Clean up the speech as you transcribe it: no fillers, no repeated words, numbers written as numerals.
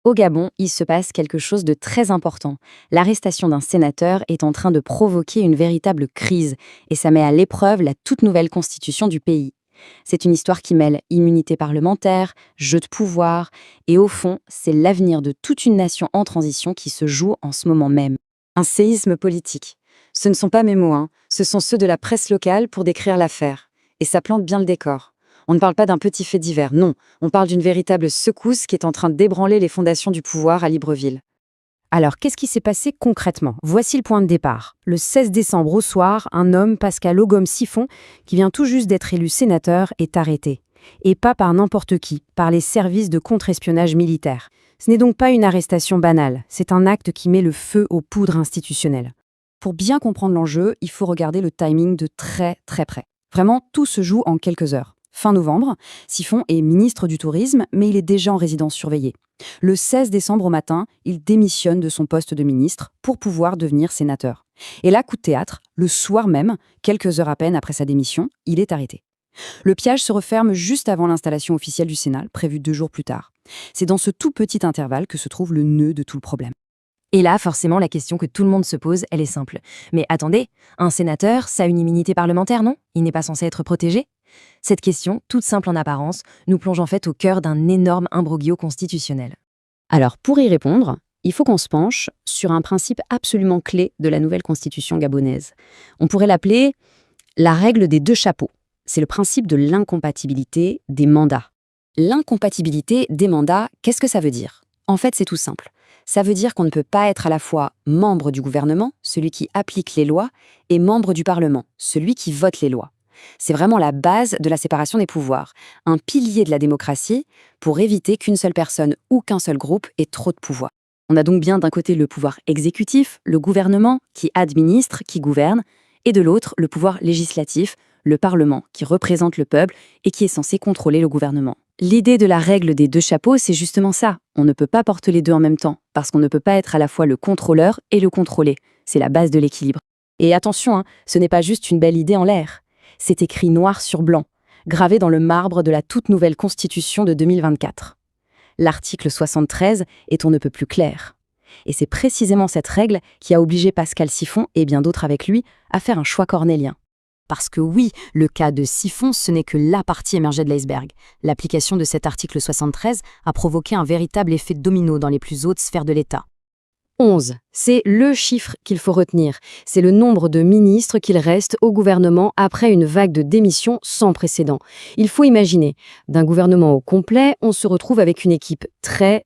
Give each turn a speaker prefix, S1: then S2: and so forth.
S1: Au Gabon, il se passe quelque chose de très important. L'arrestation d'un sénateur est en train de provoquer une véritable crise et ça met à l'épreuve la toute nouvelle constitution du pays. C'est une histoire qui mêle immunité parlementaire, jeu de pouvoir et au fond, c'est l'avenir de toute une nation en transition qui se joue en ce moment même.
S2: Un séisme politique. Ce ne sont pas mes mots, ce sont ceux de la presse locale pour décrire l'affaire. Et ça plante bien le décor. On ne parle pas d'un petit fait divers, non. On parle d'une véritable secousse qui est en train d'ébranler les fondations du pouvoir à Libreville.
S3: Alors, qu'est-ce qui s'est passé concrètement? Voici le point de départ. Le 16 décembre au soir, un homme, Pascal Ogom Siphon, qui vient tout juste d'être élu sénateur, est arrêté. Et pas par n'importe qui, par les services de contre-espionnage militaire. Ce n'est donc pas une arrestation banale, c'est un acte qui met le feu aux poudres institutionnelles. Pour bien comprendre l'enjeu, il faut regarder le timing de très très près. Vraiment, tout se joue en quelques heures. Fin novembre, Siphon est ministre du Tourisme, mais il est déjà en résidence surveillée. Le 16 décembre au matin, il démissionne de son poste de ministre pour pouvoir devenir sénateur. Et là, coup de théâtre, le soir même, quelques heures à peine après sa démission, il est arrêté. Le piège se referme juste avant l'installation officielle du Sénat, prévue 2 jours plus tard. C'est dans ce tout petit intervalle que se trouve le nœud de tout le problème.
S1: Et là, forcément, la question que tout le monde se pose, elle est simple. Mais attendez, un sénateur, ça a une immunité parlementaire, non? Il n'est pas censé être protégé? Cette question, toute simple en apparence, nous plonge en fait au cœur d'un énorme imbroglio constitutionnel.
S3: Alors, pour y répondre, il faut qu'on se penche sur un principe absolument clé de la nouvelle constitution gabonaise. On pourrait l'appeler la règle des 2 chapeaux. C'est le principe de l'incompatibilité des mandats. L'incompatibilité des mandats, qu'est-ce que ça veut dire? En fait, c'est tout simple. Ça veut dire qu'on ne peut pas être à la fois membre du gouvernement, celui qui applique les lois, et membre du Parlement, celui qui vote les lois. C'est vraiment la base de la séparation des pouvoirs, un pilier de la démocratie pour éviter qu'une seule personne ou qu'un seul groupe ait trop de pouvoir. On a donc bien d'un côté le pouvoir exécutif, le gouvernement, qui administre, qui gouverne, et de l'autre le pouvoir législatif, le Parlement, qui représente le peuple et qui est censé contrôler le gouvernement. L'idée de la règle des 2 chapeaux, c'est justement ça. On ne peut pas porter les deux en même temps, parce qu'on ne peut pas être à la fois le contrôleur et le contrôlé. C'est la base de l'équilibre. Et attention, ce n'est pas juste une belle idée en l'air. C'est écrit noir sur blanc, gravé dans le marbre de la toute nouvelle Constitution de 2024. L'article 73 est on ne peut plus clair. Et c'est précisément cette règle qui a obligé Pascal Siphon, et bien d'autres avec lui, à faire un choix cornélien. Parce que oui, le cas de Siphon, ce n'est que la partie émergée de l'iceberg. L'application de cet article 73 a provoqué un véritable effet domino dans les plus hautes sphères de l'État. 11, c'est le chiffre qu'il faut retenir. C'est le nombre de ministres qu'il reste au gouvernement après une vague de démissions sans précédent. Il faut imaginer, d'un gouvernement au complet, on se retrouve avec une équipe très